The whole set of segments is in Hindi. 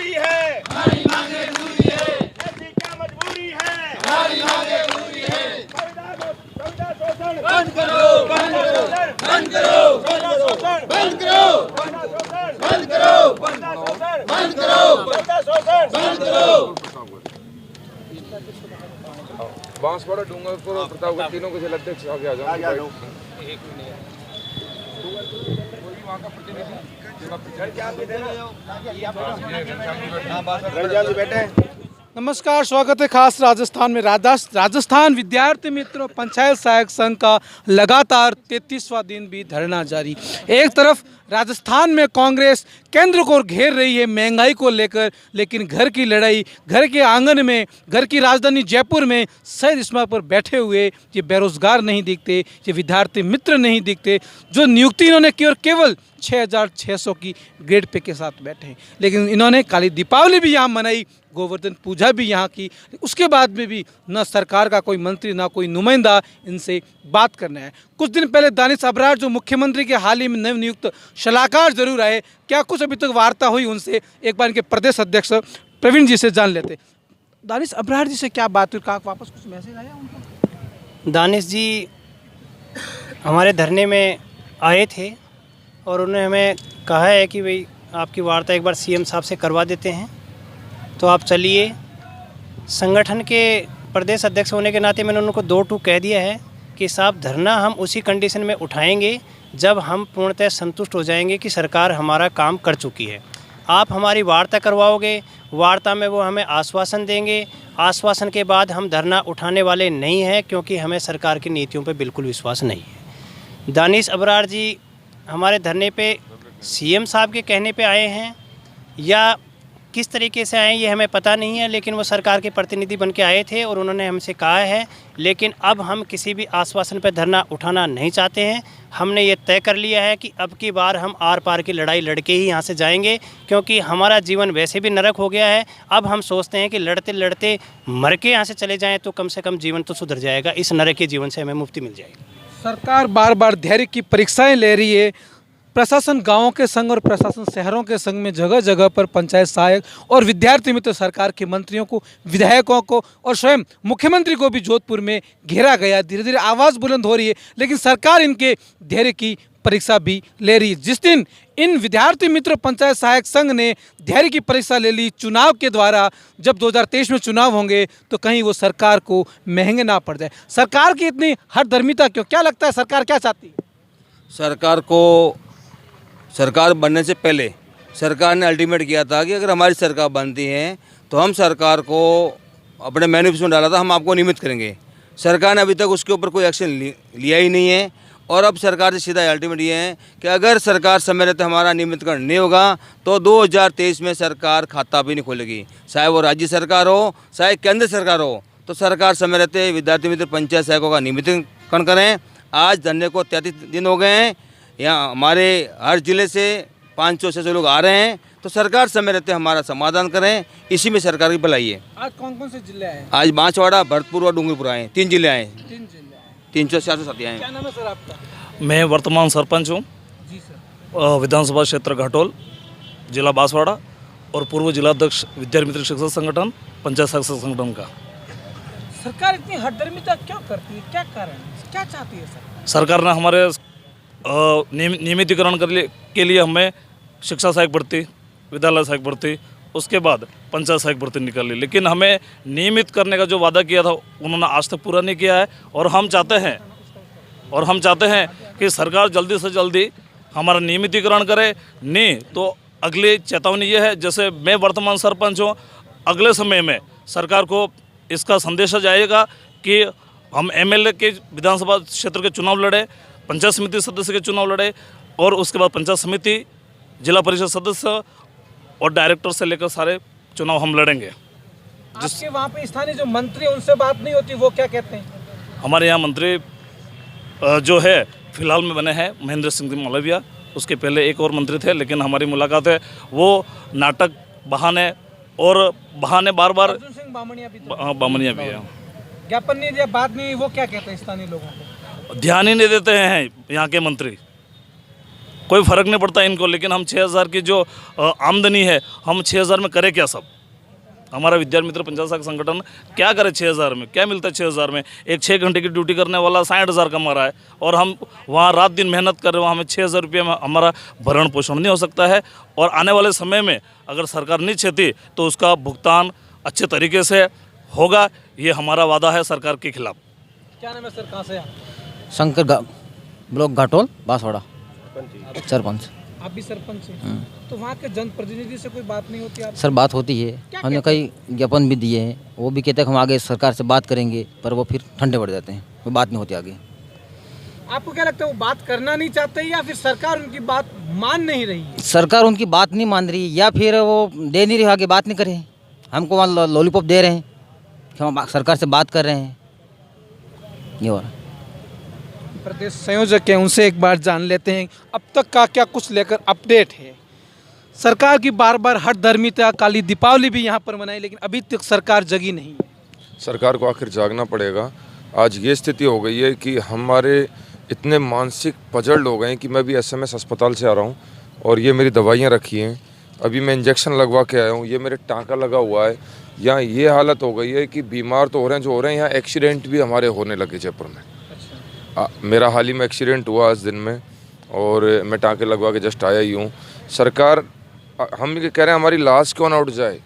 पूरी है, हमारी मांगे पूरी है, ऐसी क्या मजबूरी है, हमारी मांगे पूरी है। संविधान शोषण बंद करो, बंद करो, बंद करो, शोषण बंद करो, शोषण बंद करो, शोषण बंद करो, शोषण बंद करो। बांसवाड़ा, डूंगरपुर और प्रतापगढ़ तीनों के जिला अध्यक्ष आगे आ जाओ। नमस्कार, स्वागत है खास राजस्थान में। राजस्थान विद्यार्थी मित्रों पंचायत सहायक संघ का लगातार 33वां दिन भी धरना जारी। एक तरफ राजस्थान में कांग्रेस केंद्र को घेर रही है महंगाई को लेकर, लेकिन घर की लड़ाई घर के आंगन में, घर की राजधानी जयपुर में शहीद स्मारक पर बैठे हुए ये बेरोजगार नहीं दिखते, ये विद्यार्थी मित्र नहीं दिखते, जो नियुक्ति इन्होंने की और केवल 6,600 की ग्रेड पे के साथ बैठे हैं। लेकिन इन्होंने काली दीपावली भी यहाँ मनाई, गोवर्धन पूजा भी यहाँ की, उसके बाद में भी न सरकार का कोई मंत्री ना कोई नुमाइंदा इनसे बात करना है। कुछ दिन पहले दानिश अबरार जो मुख्यमंत्री के हाल ही में नवनियुक्त सलाहकार जरूर आए, क्या कुछ अभी तक वार्ता हुई उनसे? एक बार इनके प्रदेश अध्यक्ष प्रवीण जी से जान लेते। दानिश अबरार जी से क्या बात हुई, कहा वापस कुछ मैसेज आया उनको? दानिश जी हमारे धरने में आए थे और उन्होंने हमें कहा है कि भाई आपकी वार्ता एक बार सीएम साहब से करवा देते हैं, तो आप चलिए। संगठन के प्रदेश अध्यक्ष होने के नाते मैंने उनको 2 कह दिया है कि साहब धरना हम उसी कंडीशन में उठाएंगे जब हम पूर्णतः संतुष्ट हो जाएंगे कि सरकार हमारा काम कर चुकी है। आप हमारी वार्ता करवाओगे, वार्ता में वो हमें आश्वासन देंगे, आश्वासन के बाद हम धरना उठाने वाले नहीं हैं, क्योंकि हमें सरकार की नीतियों पर बिल्कुल विश्वास नहीं है। दानिश अबरार जी हमारे धरने पे सीएम साहब के कहने पे आए हैं या किस तरीके से आए ये हमें पता नहीं है, लेकिन वो सरकार के प्रतिनिधि बन के आए थे और उन्होंने हमसे कहा है। लेकिन अब हम किसी भी आश्वासन पर धरना उठाना नहीं चाहते हैं। हमने ये तय कर लिया है कि अब की बार हम आर पार की लड़ाई लड़के ही यहाँ से जाएंगे, क्योंकि हमारा जीवन वैसे भी नरक हो गया है। अब हम सोचते हैं कि लड़ते लड़ते मर के यहाँ से चले जाएँ तो कम से कम जीवन तो सुधर जाएगा, इस नरक के जीवन से हमें मुक्ति मिल जाएगी। सरकार बार बार धैर्य की परीक्षाएं ले रही है। प्रशासन गांवों के संग और प्रशासन शहरों के संग में जगह जगह पर पंचायत सहायक और विद्यार्थी मित्र सरकार के मंत्रियों को, विधायकों को और स्वयं मुख्यमंत्री को भी जोधपुर में घेरा गया। धीरे धीरे आवाज़ बुलंद हो रही है, लेकिन सरकार इनके धैर्य की परीक्षा भी ले रही है। जिस दिन इन विद्यार्थी मित्र पंचायत सहायक संघ ने धैर्य की परीक्षा ले ली चुनाव के द्वारा, जब 2023 में चुनाव होंगे तो कहीं वो सरकार को महंगे ना पड़ जाए। सरकार की इतनी हठधर्मिता क्यों? क्या लगता है सरकार क्या चाहती है? सरकार बनने से पहले सरकार ने अल्टीमेट किया था कि अगर हमारी सरकार बनती है तो हम सरकार को अपने मैनिफेस्टो में डाला था, हम आपको नियमित करेंगे। सरकार ने अभी तक उसके ऊपर कोई एक्शन लिया ही नहीं है। और अब सरकार से सीधा अल्टीमेट ये है कि अगर सरकार समय रहते हमारा नियमितकरण नहीं होगा तो 2023 में सरकार खाता भी नहीं खोलेगी, चाहे वो राज्य सरकार हो चाहे केंद्र सरकार हो। तो सरकार समय रहते विद्यार्थी मित्र पंचायत सहायकों का नियमितकरण करें। आज धरने को 33 दिन हो गए हैं, यहाँ हमारे हर जिले से 500-600 लोग आ रहे हैं, तो सरकार समय रहते हमारा समाधान करें, इसी में सरकार की भलाई है। आज कौन कौन से जिले आए? आज बांसवाड़ा, भरतपुर और डूंगरपुर आए, 3 जिले आए, 300-400 साथी आए। क्या नाम है सर आपका? मैं वर्तमान सरपंच हूँ जी सर। विधानसभा क्षेत्र घाटोल, जिला बांसवाड़ा और पूर्व जिलाध्यक्ष विद्यार्थी मित्र शिक्षक संगठन पंचायत शिक्षक संगठन का। सरकार इतनी हठधर्मिता क्यों करती है, क्या कारण है, क्या चाहती है सरकार ने हमारे नियमितीकरण के लिए हमें शिक्षा सहायक भर्ती, विद्यालय सहायक भर्ती, उसके बाद पंचायत सहायक भर्ती निकाली, लेकिन हमें नियमित करने का जो वादा किया था उन्होंने आज तक पूरा नहीं किया है। और हम चाहते हैं कि सरकार जल्दी से जल्दी हमारा नियमितीकरण करे, नहीं तो अगली चेतावनी ये है, जैसे मैं वर्तमान सरपंच हूँ, अगले समय में सरकार को इसका संदेश जाएगा कि हम एमएलए के विधानसभा क्षेत्र के चुनाव लड़े, पंचायत समिति सदस्य के चुनाव लड़े और उसके बाद पंचायत समिति, जिला परिषद सदस्य और डायरेक्टर से लेकर सारे चुनाव हम लड़ेंगे। जिसके वहाँ पे स्थानीय जो मंत्री उनसे बात नहीं होती, वो क्या कहते हैं? हमारे यहाँ मंत्री जो है फिलहाल में बने हैं महेंद्र सिंह मालविया, उसके पहले एक और मंत्री थे, लेकिन हमारी मुलाकात है वो नाटक बहाने बार बार बामनिया भी है। ज्ञापन नहीं दिया, बात नहीं, वो क्या कहते हैं स्थानीय लोगों को? ध्यान ही नहीं देते हैं यहाँ के मंत्री, कोई फ़र्क नहीं पड़ता इनको, लेकिन हम 6,000 की जो आमदनी है, हम 6,000 में करें क्या सब? हमारा विद्यार्थी मित्र पंचायत शाखा संगठन क्या करे 6,000 में? क्या मिलता है 6,000 में? एक 6 घंटे की ड्यूटी करने वाला 60,000 कमा रहा है, और हम वहाँ रात दिन मेहनत कर रहे हैं, वहाँ हमें 6,000 रुपये में हमारा भरण पोषण नहीं हो सकता है। और आने वाले समय में अगर सरकार नहीं चाहती तो उसका भुगतान अच्छे तरीके से होगा, ये हमारा वादा है सरकार के खिलाफ। क्या नाम है सर, कहाँ से आप? शंकर ब्लॉक घाटोल बांसवाड़ा सरपंच। आप भी सरपंच हैं, तो वहाँ के जनप्रतिनिधि से कोई बात नहीं होती आप? सर बात होती है, हमने कई ज्ञापन भी दिए हैं, वो भी कहते हैं कि हम आगे सरकार से बात करेंगे, पर वो फिर ठंडे पड़ जाते हैं, कोई बात नहीं होती आगे। आपको क्या लगता है, वो बात करना नहीं चाहते या फिर सरकार उनकी बात मान नहीं रही है? सरकार उनकी बात नहीं मान रही, या फिर वो दे नहीं रही, आगे बात नहीं करे, हमको वहाँ लॉलीपॉप दे रहे हैं कि हम सरकार से बात कर रहे हैं, ये हो रहा है। प्रदेश संयोजक हैं, उनसे एक बार जान लेते हैं अब तक का क्या कुछ लेकर अपडेट है। सरकार की बार बार हट धर्मिता, काली दीपावली भी यहाँ पर मनाई, लेकिन अभी तक सरकार जगी नहीं है। सरकार को आखिर जागना पड़ेगा। आज ये स्थिति हो गई है कि हमारे इतने मानसिक पजल हो गए हैं कि मैं भी SMS अस्पताल से आ रहा हूँ और ये मेरी दवाइयाँ रखी हैं, अभी मैं इंजेक्शन लगवा के आया हूँ, ये मेरे टाँका लगा हुआ है। यहाँ ये हालत हो गई है कि बीमार तो हो रहे हैं, जो हो रहे हैं, यहाँ एक्सीडेंट भी हमारे होने लगे जयपुर में। मेरा हाल ही में एक्सीडेंट हुआ आज दिन में, और मैं टाँके लगवा के जस्ट आया ही हूँ। सरकार, हम ये कह रहे हैं हमारी लाश क्यों ना उठ जाए।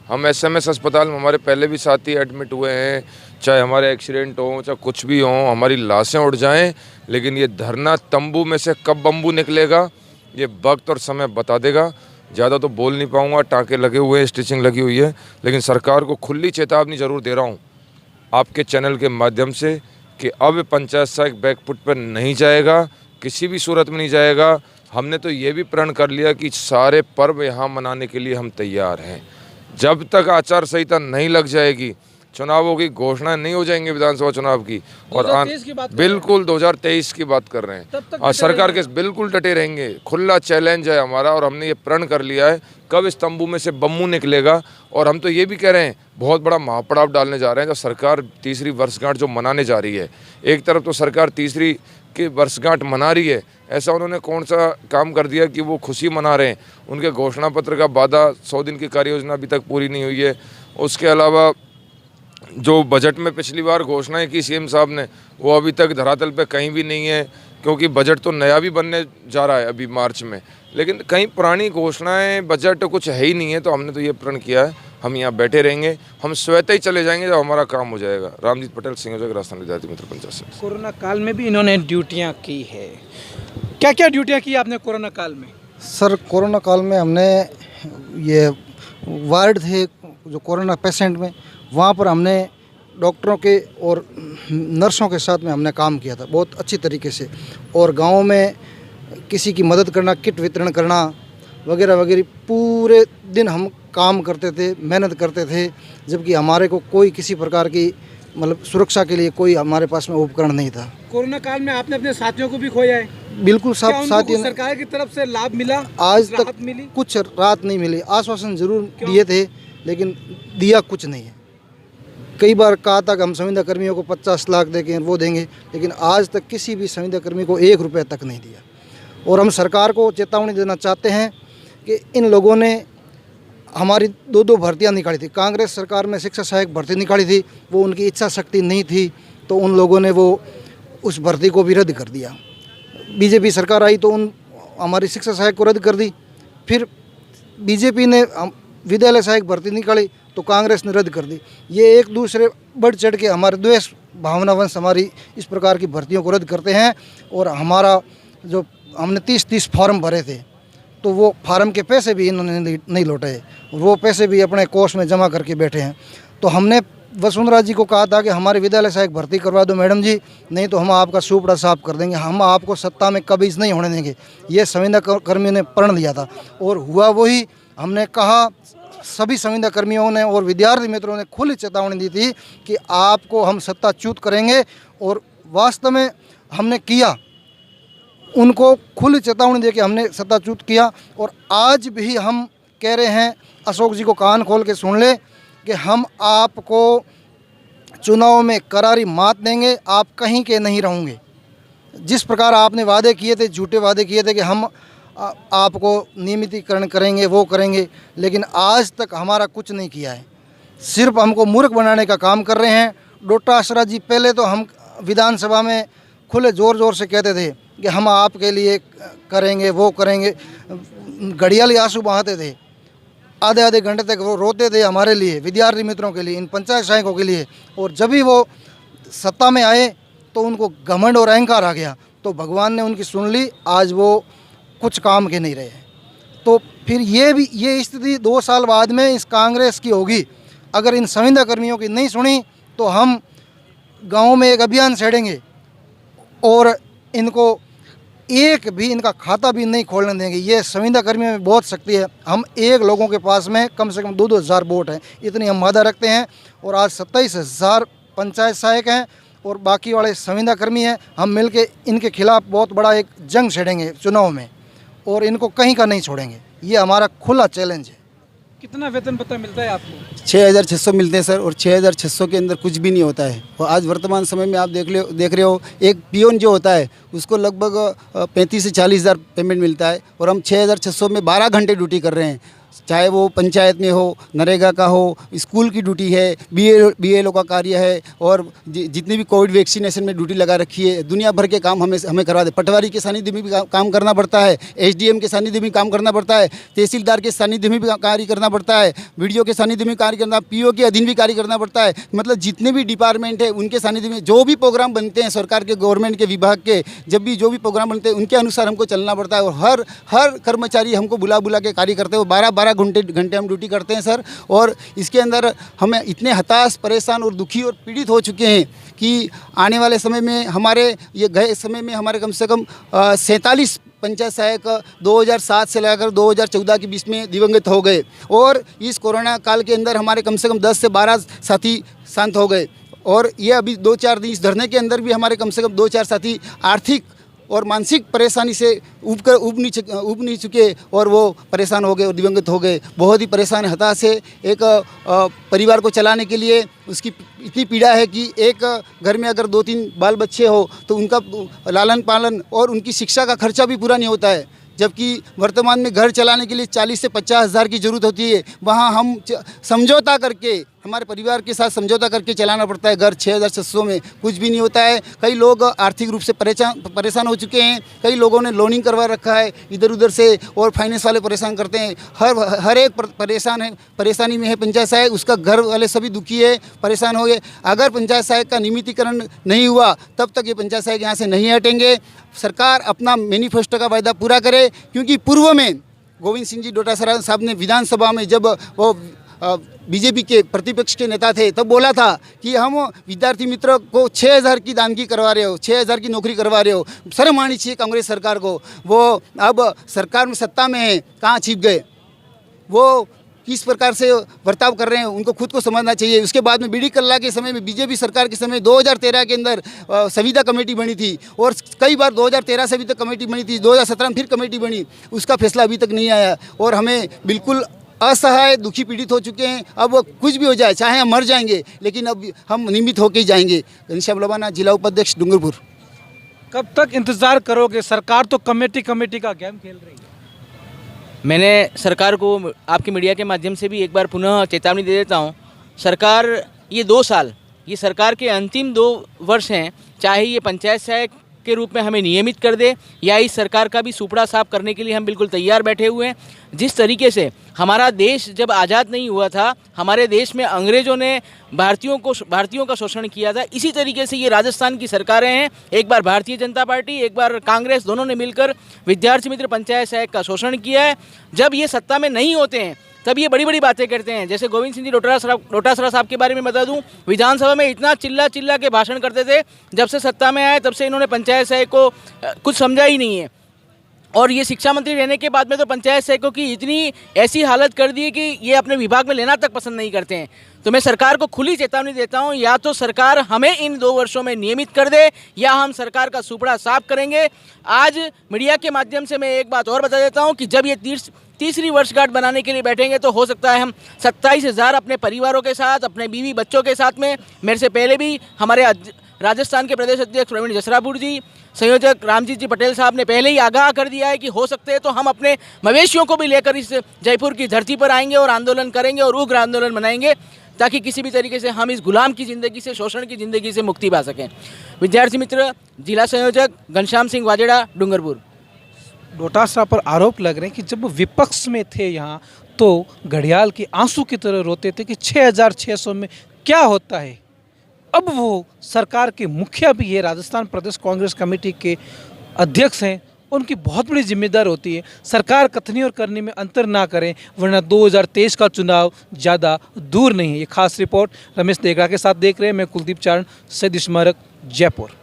हम SMS अस्पताल में, हमारे पहले भी साथी एडमिट हुए हैं, चाहे हमारे एक्सीडेंट हो, चाहे कुछ भी हो, हमारी लाशें उठ जाएं, लेकिन ये धरना तंबू में से कब बम्बू निकलेगा ये वक्त और समय बता देगा। ज़्यादा तो बोल नहीं पाऊँगा, टाँके लगे हुए हैं, स्टिचिंग लगी हुई है, लेकिन सरकार को खुली चेतावनी ज़रूर दे रहा हूँ आपके चैनल के माध्यम से कि अब पंचायत सहायक बैकफुट पर नहीं जाएगा, किसी भी सूरत में नहीं जाएगा। हमने तो ये भी प्रण कर लिया कि सारे पर्व यहाँ मनाने के लिए हम तैयार हैं। जब तक आचार संहिता नहीं लग जाएगी, चुनावों की घोषणा नहीं हो जाएंगे विधानसभा चुनाव की, और 2023 की बात कर रहे हैं, और सरकार के बिल्कुल डटे रहेंगे। खुला चैलेंज है हमारा, और हमने ये प्रण कर लिया है कब इस तंबू में से बम्बू निकलेगा। और हम तो ये भी कह रहे हैं, बहुत बड़ा महापड़ाव डालने जा रहे हैं। जब सरकार तीसरी वर्षगांठ जो मनाने जा रही है, एक तरफ तो सरकार तीसरी की वर्षगांठ मना रही है, ऐसा उन्होंने कौन सा काम कर दिया कि वो खुशी मना रहे हैं। उनके घोषणा पत्र का वादा 100 दिन की कार्य योजना अभी तक पूरी नहीं हुई है। उसके अलावा जो बजट में पिछली बार घोषणाएं की CM साहब ने, वो अभी तक धरातल पे कहीं भी नहीं है, क्योंकि बजट तो नया भी बनने जा रहा है अभी मार्च में, लेकिन कहीं पुरानी घोषणाएं, बजट कुछ है ही नहीं है। तो हमने तो ये प्रण किया है, हम यहाँ बैठे रहेंगे, हम स्वतः ही चले जाएंगे जब हमारा काम हो जाएगा। रामजीत पटेल, संयोजक, राजस्थान विद्यार्थी मित्र पंचायत समिति। कोरोना काल में भी इन्होंने ड्यूटियाँ की है, क्या क्या ड्यूटियाँ की आपने कोरोना काल में? सर कोरोना काल में हमने ये वार्ड थे जो कोरोना पेशेंट में, वहाँ पर हमने डॉक्टरों के और नर्सों के साथ में हमने काम किया था बहुत अच्छी तरीके से। और गाँव में किसी की मदद करना, किट वितरण करना वगैरह वगैरह, पूरे दिन हम काम करते थे, मेहनत करते थे, जबकि हमारे को कोई किसी प्रकार की मतलब सुरक्षा के लिए कोई हमारे पास में उपकरण नहीं था। कोरोना काल में आपने अपने साथियों को भी खोया है? बिल्कुल, सब साथियों ने। सरकार की तरफ से लाभ मिला? आज तक राहत मिली? कुछ राहत नहीं मिली। आश्वासन जरूर दिए थे, लेकिन दिया कुछ नहीं है। कई बार कहा था कि हम संविदा कर्मियों को 50 लाख देंगे, वो देंगे, लेकिन आज तक किसी भी संविदा कर्मी को 1 रुपया तक नहीं दिया। और हम सरकार को चेतावनी देना चाहते हैं कि इन लोगों ने हमारी 2-2 भर्तियां निकाली थी। कांग्रेस सरकार में शिक्षा सहायक भर्ती निकाली थी, वो उनकी इच्छा शक्ति नहीं थी, तो उन लोगों ने वो उस भर्ती को भी रद्द कर दिया। बीजेपी सरकार आई तो हमारी शिक्षा सहायक को रद्द कर दी। फिर बीजेपी ने विद्यालय सहायक भर्ती निकाली तो कांग्रेस ने रद्द कर दी। ये एक दूसरे बढ़ चढ़ के हमारे द्वेष भावनावंश हमारी इस प्रकार की भर्तियों को रद्द करते हैं। और हमारा जो हमने 30 फॉर्म भरे थे, तो वो फार्म के पैसे भी इन्होंने नहीं लौटाए, वो पैसे भी अपने कोष में जमा करके बैठे हैं। तो हमने वसुंधरा जी को कहा था कि हमारे विद्यालय सहायक भर्ती करवा दो मैडम जी, नहीं तो हम आपका सूपड़ा साफ कर देंगे, हम आपको सत्ता में कभी नहीं होने देंगे। ये संविदा कर्मियों ने प्रण लिया था और हुआ वही। हमने कहा, सभी संविदा कर्मियों ने और विद्यार्थी मित्रों ने खुली चेतावनी दी थी कि आपको हम सत्ताच्युत करेंगे, और वास्तव में हमने किया। उनको खुली चेतावनी देके हमने सत्ताच्युत किया। और आज भी हम कह रहे हैं, अशोक जी को कान खोल के सुन ले, कि हम आपको चुनाव में करारी मात देंगे, आप कहीं के नहीं रहोगे। जिस प्रकार आपने वादे किए थे, झूठे वादे किए थे कि हम आपको नियमितीकरण करेंगे, वो करेंगे, लेकिन आज तक हमारा कुछ नहीं किया है। सिर्फ हमको मूर्ख बनाने का काम कर रहे हैं। डोटा आसरा जी पहले तो हम विधानसभा में खुले ज़ोर ज़ोर से कहते थे कि हम आपके लिए करेंगे, वो करेंगे, घड़ियाली आंसू बहाते थे, आधे आधे घंटे तक वो रोते थे हमारे लिए, विद्यार्थी मित्रों के लिए, इन पंचायत सहायकों के लिए। और जब भी वो सत्ता में आए तो उनको घमंड और अहंकार आ गया, तो भगवान ने उनकी सुन ली, आज वो कुछ काम के नहीं रहे। तो फिर ये स्थिति 2 साल बाद में इस कांग्रेस की होगी। अगर इन संविदा कर्मियों की नहीं सुनी तो हम गांव में एक अभियान छेड़ेंगे और इनको एक भी इनका खाता भी नहीं खोलने देंगे। ये संविदा कर्मियों में बहुत शक्ति है। हम एक लोगों के पास में कम से कम 2-2 हज़ार वोट हैं, इतनी हम वादा रखते हैं। और आज 27,000 पंचायत सहायक हैं और बाकी वाले संविदा कर्मी हैं। हम मिलके इनके खिलाफ बहुत बड़ा एक जंग छेड़ेंगे चुनाव में और इनको कहीं का नहीं छोड़ेंगे। ये हमारा खुला चैलेंज है। कितना वेतन पता मिलता है आपको? 6,600 मिलते हैं सर, और 6,600 के अंदर कुछ भी नहीं होता है। और आज वर्तमान समय में आप देख रहे हो एक पियोन जो होता है उसको लगभग 35 से 40 हज़ार पेमेंट मिलता है, और हम 6,600 में 12 घंटे ड्यूटी कर रहे हैं। चाहे वो पंचायत में हो, नरेगा का हो, स्कूल की ड्यूटी है, BLO का कार्य है, और जितनी भी कोविड वैक्सीनेशन में ड्यूटी लगा रखी है, दुनिया भर के काम हमें करवा दे। पटवारी के सानिध्य में भी काम करना पड़ता है, SDM के सानिध्य में काम करना पड़ता है, तहसीलदार के सानिध्य में भी कार्य करना पड़ता है, BDO के सानिध्य में कार्य करना, PO के अधीन भी कार्य करना पड़ता है। मतलब जितने भी डिपार्टमेंट है उनके सानिध्य में जो भी प्रोग्राम बनते हैं सरकार के, गवर्नमेंट के विभाग के, जब भी जो भी प्रोग्राम बनते हैं उनके अनुसार हमको चलना पड़ता है। और हर कर्मचारी हमको बुला के कार्य करते हैं। 12-12 घंटे हम ड्यूटी करते हैं सर। और इसके अंदर हमें इतने हताश, परेशान और दुखी और पीड़ित हो चुके हैं कि आने वाले समय में गए समय में हमारे कम से कम 47 पंचायत सहायक 2007 से लेकर 2014 के बीच में दिवंगत हो गए। और इस कोरोना काल के अंदर हमारे कम से कम 10 से 12 साथी शांत हो गए। और ये अभी 2-4 दिन इस धरने के अंदर भी हमारे कम से कम 2-4 साथी आर्थिक और मानसिक परेशानी से उब नहीं चुके और वो परेशान हो गए और दिवंगत हो गए। बहुत ही परेशान, हताश है। एक परिवार को चलाने के लिए उसकी इतनी पीड़ा है कि एक घर में अगर 2-3 बाल बच्चे हो तो उनका लालन पालन और उनकी शिक्षा का खर्चा भी पूरा नहीं होता है। जबकि वर्तमान में घर चलाने के लिए 40 से 50 हज़ार की ज़रूरत होती है, वहाँ हम समझौता करके, हमारे परिवार के साथ समझौता करके चलाना पड़ता है। घर 6,600 में कुछ भी नहीं होता है। कई लोग आर्थिक रूप से परेशान हो चुके हैं। कई लोगों ने लोनिंग करवा रखा है इधर उधर से, और फाइनेंस वाले परेशान करते हैं। हर एक परेशानी में है पंचायत सहायक। उसका घर वाले सभी दुखी है, परेशान हो गए। अगर पंचायत सहायक का नियमितीकरण नहीं हुआ तब तक ये पंचायत सहायक यहाँ से नहीं हटेंगे। सरकार अपना मैनिफेस्टो का वायदा पूरा करे, क्योंकि पूर्व में गोविंद सिंह जी डोटासरा साहब ने विधानसभा में जब वो बीजेपी के प्रतिपक्ष के नेता थे तब बोला था कि हम विद्यार्थी मित्र को 6,000 की दानगी करवा रहे हो, 6,000 की नौकरी करवा रहे हो। शर्म आनी चाहिए कांग्रेस सरकार को। वो अब सरकार में सत्ता में है, कहाँ छिप गए? वो किस प्रकार से बर्ताव कर रहे हैं उनको खुद को समझना चाहिए। उसके बाद में BD कल्ला के समय में, बीजेपी सरकार के समय 2013 के अंदर संविदा कमेटी बनी थी, और कई बार 2013 से अभी तक कमेटी बनी थी, 2017 में फिर कमेटी बनी, उसका फैसला अभी तक नहीं आया। और हमें बिल्कुल असहाय, दुखी, पीड़ित हो चुके हैं। अब कुछ भी हो जाए, चाहे हम मर जाएंगे, लेकिन अब हम नियमित होकर ही जाएंगे। घनश्याम लोबाना, जिला उपाध्यक्ष, डूंगरपुर। कब तक इंतजार करोगे? सरकार तो कमेटी का गेम खेल रही है। मैंने सरकार को आपके मीडिया के माध्यम से भी एक बार पुनः चेतावनी दे देता हूँ। सरकार ये 2 साल, ये सरकार के अंतिम 2 वर्ष हैं। चाहे ये पंचायत सहायक के रूप में हमें नियमित कर दे, या इस सरकार का भी सुपड़ा साफ करने के लिए हम बिल्कुल तैयार बैठे हुए हैं। जिस तरीके से हमारा देश जब आज़ाद नहीं हुआ था, हमारे देश में अंग्रेज़ों ने भारतीयों का शोषण किया था, इसी तरीके से ये राजस्थान की सरकारें हैं। एक बार भारतीय जनता पार्टी, एक बार कांग्रेस, दोनों ने मिलकर विद्यार्थी मित्र पंचायत सहायक का शोषण किया है। जब ये सत्ता में नहीं होते हैं तब ये बड़ी बड़ी बातें करते हैं। जैसे गोविंद सिंह जी डोटासरा साहब के बारे में बता दूं, विधानसभा में इतना चिल्ला के भाषण करते थे। जब से सत्ता में आए तब से इन्होंने पंचायत सहायक को कुछ समझा ही नहीं है। और ये शिक्षा मंत्री रहने के बाद में तो पंचायत सहायकों की इतनी ऐसी हालत कर दी है कि ये अपने विभाग में लेना तक पसंद नहीं करते हैं। तो मैं सरकार को खुली चेतावनी देता हूं, या तो सरकार हमें इन 2 वर्षों में नियमित कर दे, या हम सरकार का सुपड़ा साफ करेंगे। आज मीडिया के माध्यम से मैं एक बात और बता देता हूं कि जब ये तीसरी वर्षगांठ बनाने के लिए बैठेंगे तो हो सकता है हम 27,000 अपने परिवारों के साथ, अपने बीवी बच्चों के साथ में, मेरे से पहले भी हमारे राजस्थान के प्रदेश अध्यक्ष प्रवीण जसरापुर जी, संयोजक रामजीत जी पटेल साहब ने पहले ही आगाह कर दिया है कि हो सकते हैं तो हम अपने मवेशियों को भी लेकर इस जयपुर की धरती पर आएंगे और आंदोलन करेंगे और उग्र आंदोलन बनाएंगे, ताकि किसी भी तरीके से हम इस गुलाम की ज़िंदगी से, शोषण की ज़िंदगी से मुक्ति पा सकें। विद्यार्थी मित्र, जिला संयोजक घनश्याम सिंह वाजेड़ा, डूंगरपुर। डोटासरा पर आरोप लग रहे हैं कि जब वो विपक्ष में थे यहाँ तो घड़ियाल के आंसू की तरह रोते थे कि 6600 में क्या होता है। अब वो सरकार के मुखिया भी है, राजस्थान प्रदेश कांग्रेस कमेटी के अध्यक्ष हैं, उनकी बहुत बड़ी जिम्मेदारी होती है सरकार कथनी और करने में अंतर ना करें, वरना 2023 का चुनाव ज़्यादा दूर नहीं है। ये खास रिपोर्ट रमेश देगड़ा के साथ देख रहे हैं, मैं कुलदीप चारण, शहीद स्मारक, जयपुर।